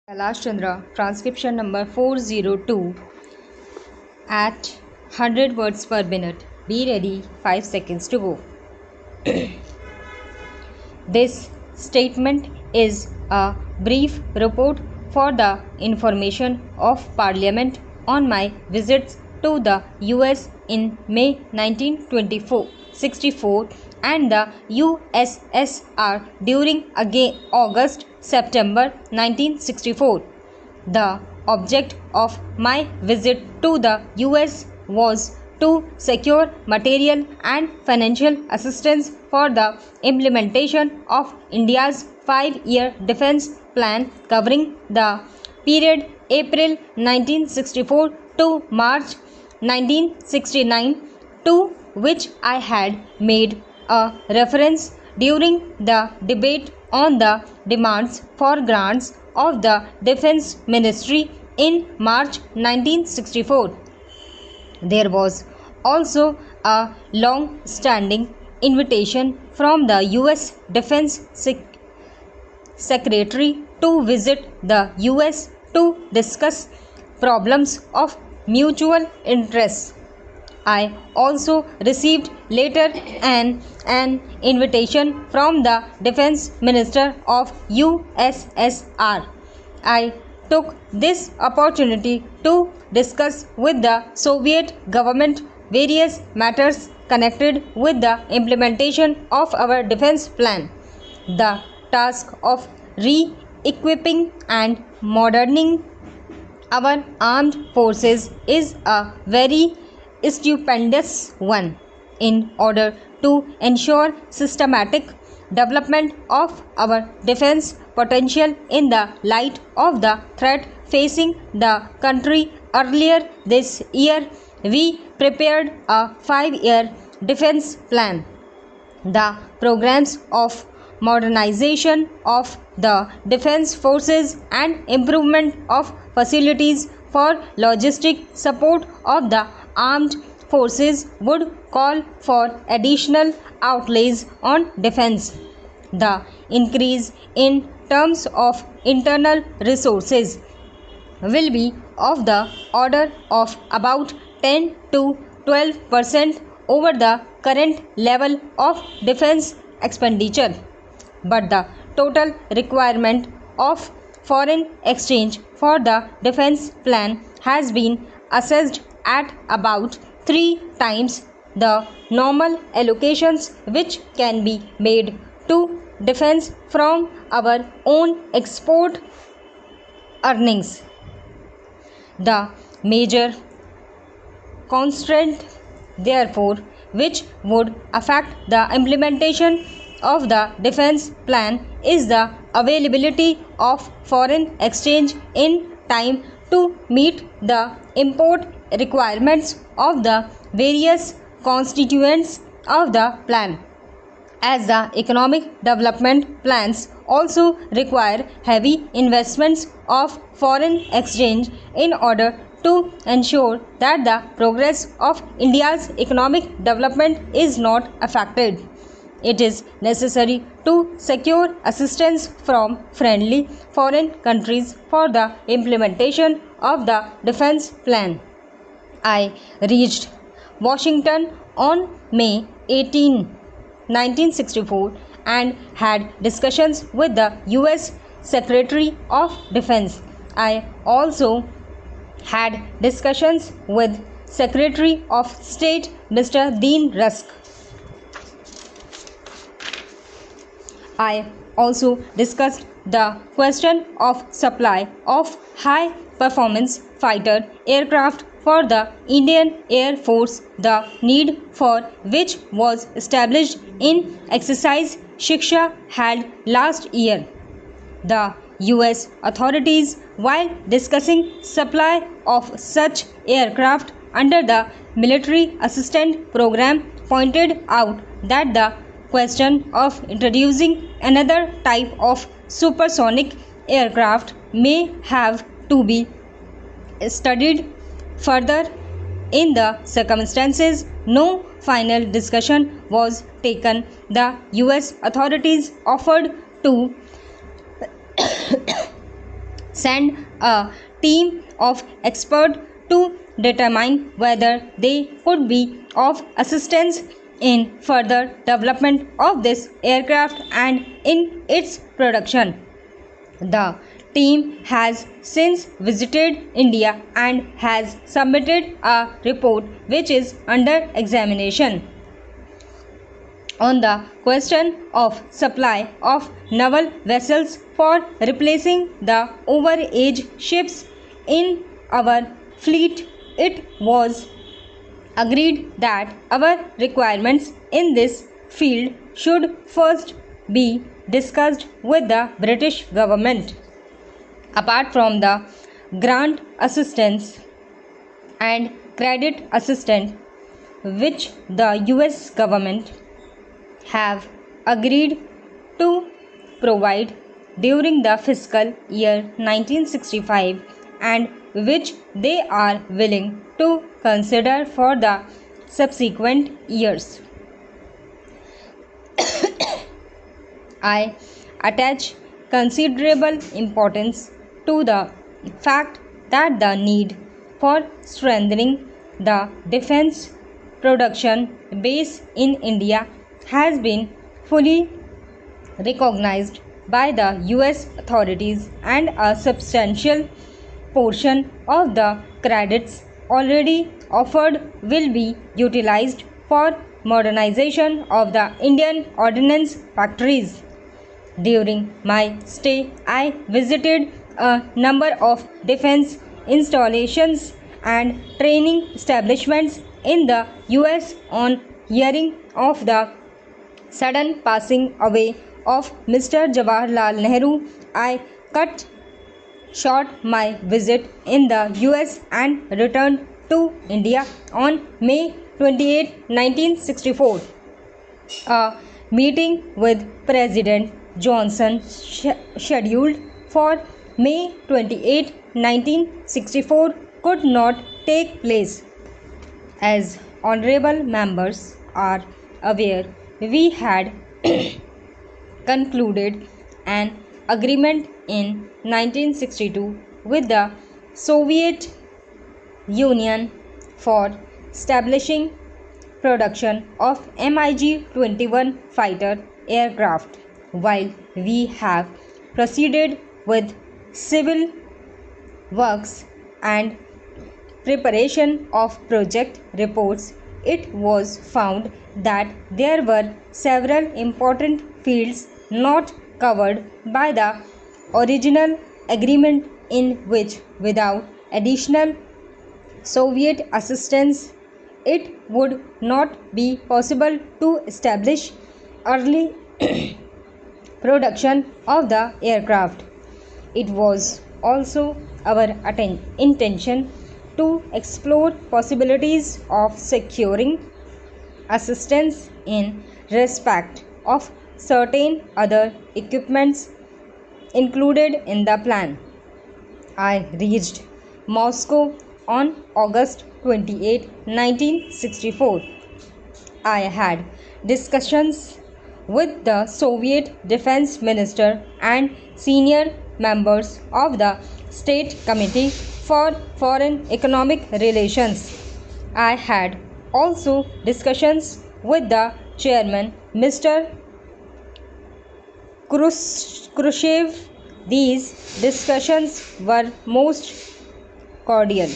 Kailash Chandra, transcription number 402 at 100 words per minute. Be ready, 5 seconds to go. This statement is a brief report for the information of Parliament on my visits to the US in May 1964 and the USSR during August-September 1964. The object of my visit to the US was to secure material and financial assistance for the implementation of India's 5-year defense plan covering the period April 1964 to March 1969, to which I had made a reference during the debate on the demands for grants of the Defense Ministry in March 1964. There was also a long-standing invitation from the US Defense Secretary to visit the US to discuss problems of mutual interest. I also received later an invitation from the Defense Minister of USSR. I took this opportunity to discuss with the Soviet government various matters connected with the implementation of our defense plan. The task of re-equipping and moderning our armed forces is a very stupendous one. In order to ensure systematic development of our defense potential in the light of the threat facing the country earlier this year, we prepared a 5-year defense plan. The programs of modernization of the defense forces and improvement of facilities for logistic support of the armed forces would call for additional outlays on defense. The increase in terms of internal resources will be of the order of about 10 to 12% over the current level of defense expenditure, but the total requirement of foreign exchange for the defense plan has been assessed at about 3 times the normal allocations which can be made to defense from our own export earnings. The major constraint, therefore, which would affect the implementation of the defense plan is the availability of foreign exchange in time to meet the import requirements of the various constituents of the plan. As the economic development plans also require heavy investments of foreign exchange in order to ensure that the progress of India's economic development is not affected. It is necessary to secure assistance from friendly foreign countries for the implementation of the defense plan. I reached Washington on May 18, 1964 and had discussions with the US Secretary of Defense. I also had discussions with Secretary of State Mr. Dean Rusk. I also discussed the question of supply of high performance fighter aircraft for the Indian Air Force, the need for which was established in exercise Shiksha held last year. The US authorities, while discussing supply of such aircraft under the Military Assistance Program, pointed out that the question of introducing another type of supersonic aircraft may have to be studied further. In the circumstances, no final discussion was taken. The US authorities offered to send a team of experts to determine whether they could be of assistance in further development of this aircraft and in its production. The team has since visited India and has submitted a report which is under examination. On the question of supply of naval vessels for replacing the overage ships in our fleet, it was agreed that our requirements in this field should first be discussed with the British government. Apart from the grant assistance and credit assistance which the US government have agreed to provide during the fiscal year 1965 and which they are willing to consider for the subsequent years. I attach considerable importance to the fact that the need for strengthening the defense production base in India has been fully recognized by the US authorities, and a substantial portion of the credits already offered will be utilized for modernization of the Indian ordnance factories. During my stay, I visited a number of defense installations and training establishments in the US. On hearing of the sudden passing away of Mr. Jawaharlal Nehru, I cut short my visit in the US and returned to India on May 28, 1964. A meeting with President Johnson scheduled for May 28, 1964 could not take place. As honorable members are aware, we had concluded an agreement in 1962 with the Soviet Union for establishing production of MiG-21 fighter aircraft. While we have proceeded with civil works and preparation of project reports, it was found that there were several important fields not covered by the original agreement, in which without additional Soviet assistance it would not be possible to establish early production of the aircraft. It was also our intention to explore possibilities of securing assistance in respect of certain other equipments included in the plan. I reached Moscow on August 28, 1964. I had discussions with the Soviet Defense Minister and senior members of the State Committee for Foreign Economic Relations. I had also discussions with the chairman, Mr. Khrushchev. These discussions were most cordial.